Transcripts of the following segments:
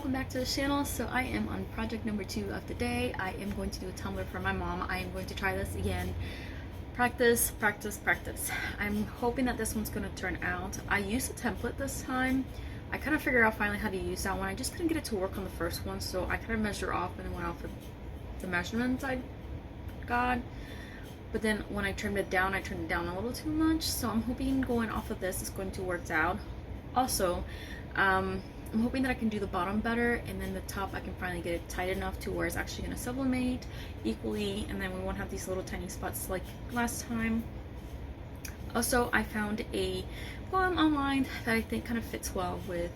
welcome back to the channel. So I am on project number 2 of the day. I am going to do a tumbler for my mom. I am going to try this again. Practice, practice, practice. I'm hoping that this one's going to turn out. I used a template this time. I kind of figured out finally how to use that one. I just couldn't get it to work on the first one, so I kind of measured off and went off of the measurements I got. But then when I trimmed it down a little too much. So I'm hoping going off of this is going to work out. Also, I'm hoping that I can do the bottom better, and then the top I can finally get it tight enough to where it's actually going to sublimate equally, and then we won't have these little tiny spots like last time. Also, I found a poem online that I think kind of fits well with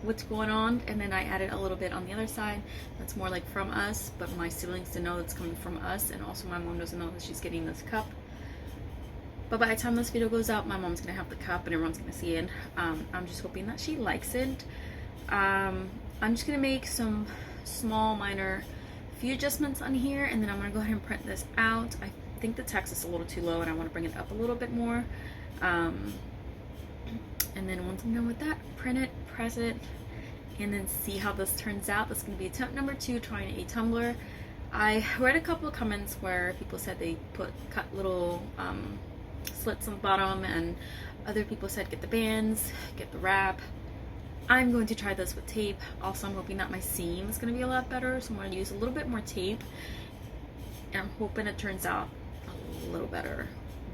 what's going on, and then I added a little bit on the other side that's more like from us, but my siblings to know that's coming from us, and also my mom doesn't know that she's getting this cup. But by the time this video goes out, my mom's gonna have the cup and everyone's gonna see it. I'm just hoping that she likes it. I'm just gonna make some small minor few adjustments on here, and then I'm gonna go ahead and print this out. I think the text is a little too low and I want to bring it up a little bit more. And then once I'm done with that, print it, press it, and then see how this turns out. This is gonna be attempt number 2 trying a tumbler. I read a couple of comments where people said they cut little slits on the bottom, and other people said get the bands, get the wrap. I'm going to try this with tape. Also, I'm hoping that my seam is going to be a lot better, so I'm going to use a little bit more tape, and I'm hoping it turns out a little better.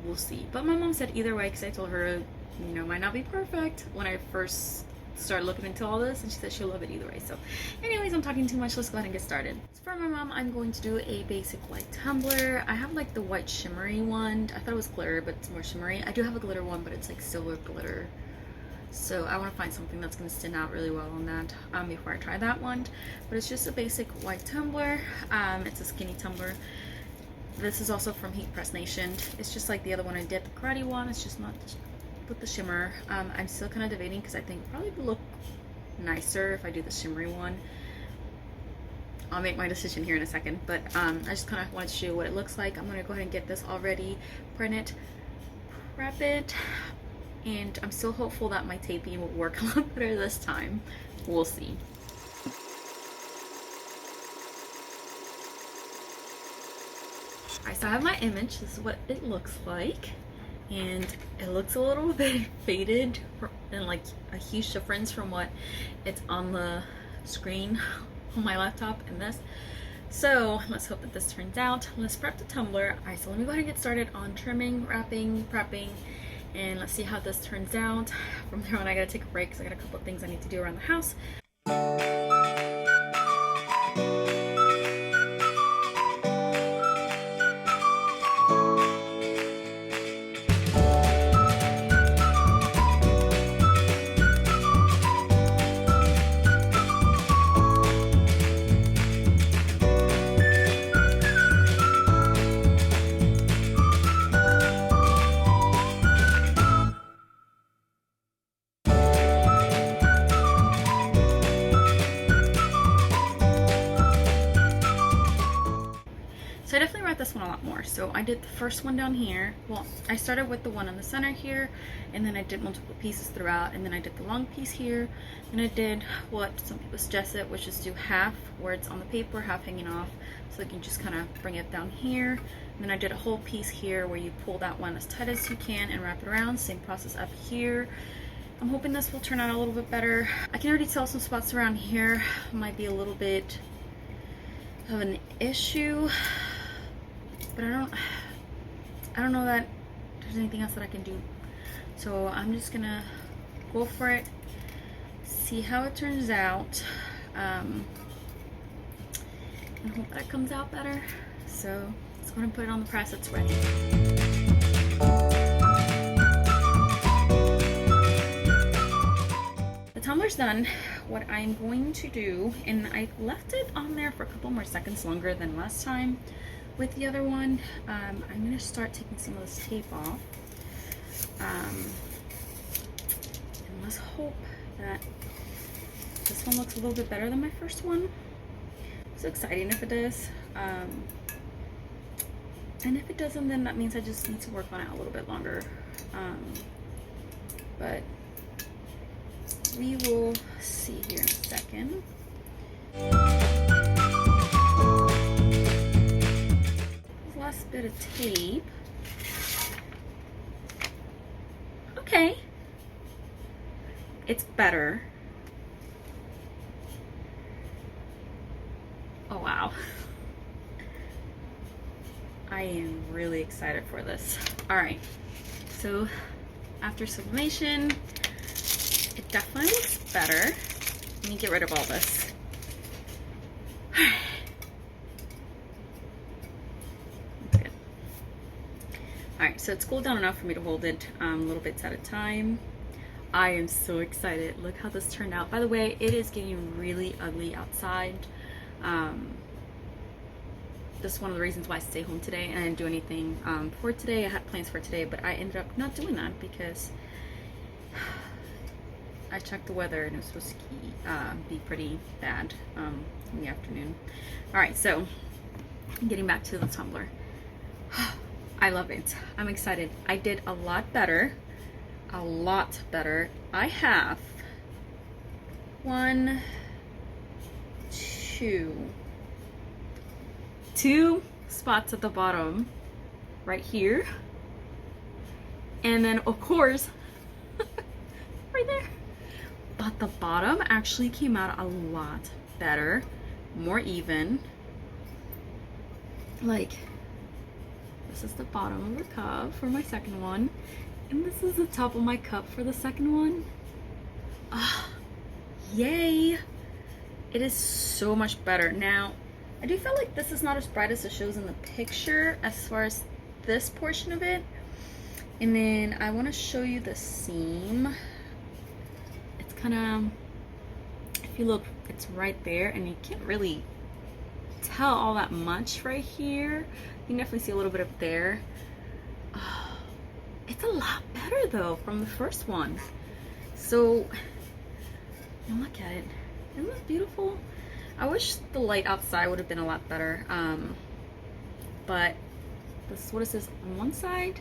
We'll see. But my mom said either way, because I told her, you know, it might not be perfect when I first started looking into all this, and she said she'll love it either way. So anyways, I'm talking too much. Let's go ahead and get started. So for my mom, I'm going to do a basic white tumbler. I have like the white shimmery one. I thought it was glitter, but it's more shimmery. I do have a glitter one, but it's like silver glitter, so I want to find something that's going to stand out really well on that before I try that one. But it's just a basic white tumbler. It's a skinny tumbler. This is also from Heat Press Nation. It's just like the other one I did, the karate one. It's just not with the shimmer. I'm still kind of debating because I think it probably would look nicer if I do the shimmery one. I'll make my decision here in a second, but I just kind of wanted to show you what it looks like. I'm going to go ahead and get this all ready, print it, prep it, and I'm still hopeful that my taping will work a lot better this time. We'll see. Alright, so I have my image. This is what it looks like. And it looks a little bit faded and like a huge difference from what it's on the screen on my laptop and this. So let's hope that this turns out. Let's prep the tumbler. Alright, so let me go ahead and get started on trimming, wrapping, prepping, and let's see how this turns out. From there on, I gotta take a break because I got a couple of things I need to do around the house. So I definitely write this one a lot more. So I did the first one down here. Well, I started with the one in the center here, and then I did multiple pieces throughout, and then I did the long piece here, and I did what some people suggested, which is do half where it's on the paper, half hanging off, so you can just kind of bring it down here. And then I did a whole piece here where you pull that one as tight as you can and wrap it around. Same process up here. I'm hoping this will turn out a little bit better. I can already tell some spots around here might be a little bit of an issue, but I don't know that there's anything else that I can do. So I'm just gonna go for it, see how it turns out, and hope that it comes out better. So let's go ahead and put it on the press. It's ready. The tumbler's done. What I'm going to do, and I left it on there for a couple more seconds longer than last time with the other one. I'm going to start taking some of this tape off, and let's hope that this one looks a little bit better than my first one. It's exciting if it does, and if it doesn't, then that means I just need to work on it a little bit longer. But we will see here in a tape. Okay. It's better. Oh wow. I am really excited for this. All right, so after sublimation, it definitely looks better. Let me get rid of all this. That's good. All right, so it's cooled down enough for me to hold it little bits at a time. I am so excited. Look how this turned out. By the way, it is getting really ugly outside. This is one of the reasons why I stay home today and I didn't do anything for today. I had plans for today, but I ended up not doing that because I checked the weather and it was supposed to be pretty bad in the afternoon. All right, so getting back to the tumbler. I love it. I'm excited. I did a lot better. A lot better. I have 1, 2 spots at the bottom right here, and then of course right there, but the bottom actually came out a lot better, more even. Like, this is the bottom of the cup for my second one, and this is the top of my cup for the second one. Ah, yay. It is so much better. Now, I do feel like this is not as bright as it shows in the picture as far as this portion of it. And then I want to show you the seam. It's kind of, if you look, it's right there, and you can't really tell all that much right here. You can definitely see a little bit up there. Oh, it's a lot better though from the first one. So, now look at it. Isn't this beautiful? I wish the light outside would have been a lot better. But this is what it says on one side,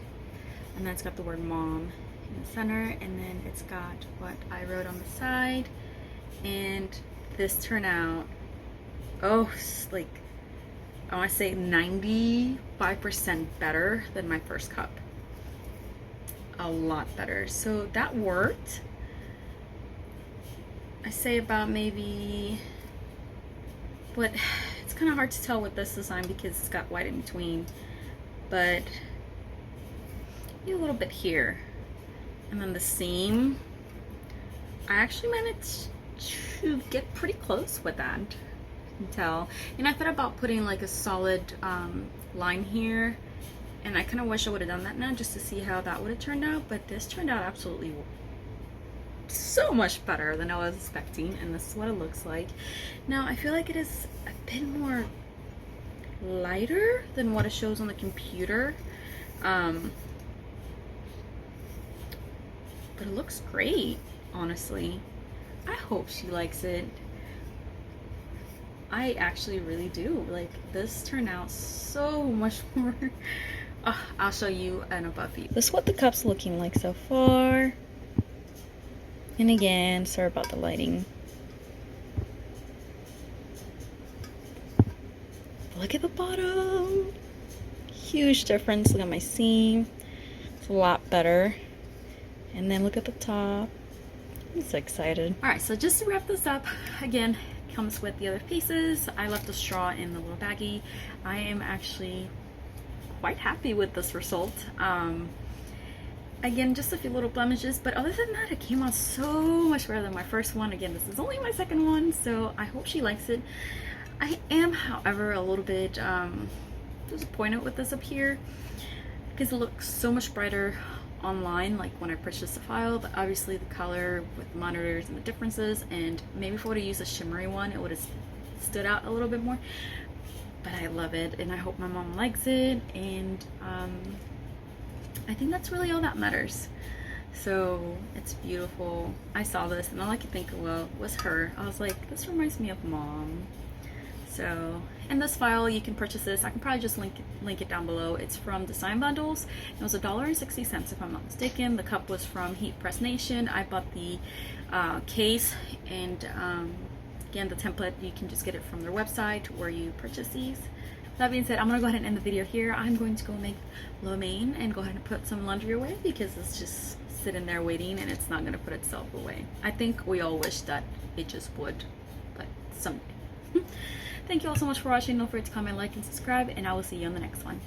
and then it's got the word mom in the center, and then it's got what I wrote on the side. And this turned out, oh, like, I want to say 95% better than my first cup. A lot better. So that worked. I say about maybe, but it's kind of hard to tell with this design because it's got white in between, but maybe a little bit here. And then the seam, I actually managed to get pretty close with that, you can tell. And I thought about putting like a solid line here, and I kind of wish I would have done that now just to see how that would have turned out, but this turned out absolutely so much better than I was expecting, and this is what it looks like. Now I feel like it is a bit more lighter than what it shows on the computer, but it looks great, honestly. I hope she likes it. I actually really do. Like, this turned out so much more. I'll show you an above view. This is what the cup's looking like so far. And again, sorry about the lighting. Look at the bottom. Huge difference. Look at my seam. It's a lot better. And then look at the top. I'm so excited. Alright, so just to wrap this up, again, it comes with the other pieces. I left the straw in the little baggie. I am actually quite happy with this result. Again, just a few little blemishes, but other than that, it came out so much better than my first one. Again, this is only my second one, so I hope she likes it. I am, however, a little bit disappointed with this up here because it looks so much brighter online, like when I purchased the file, but obviously the color with the monitors and the differences, and maybe if I would have used a shimmery one, it would have stood out a little bit more. But I love it, and I hope my mom likes it, and I think that's really all that matters. So it's beautiful. I saw this and all I could think of was her. I was like, this reminds me of mom. So, and this file, you can purchase this. I can probably just link it down below. It's from Design Bundles. It was $1.60 if I'm not mistaken. The cup was from Heat Press Nation. I bought the case, and again, the template, you can just get it from their website where you purchase these. that being said, I'm gonna go ahead and end the video here. I'm going to go make lo mein and go ahead and put some laundry away because it's just sitting there waiting and it's not gonna put itself away. I think we all wish that it just would, but someday. Thank you all so much for watching. Don't forget to comment, like, and subscribe, and I will see you on the next one.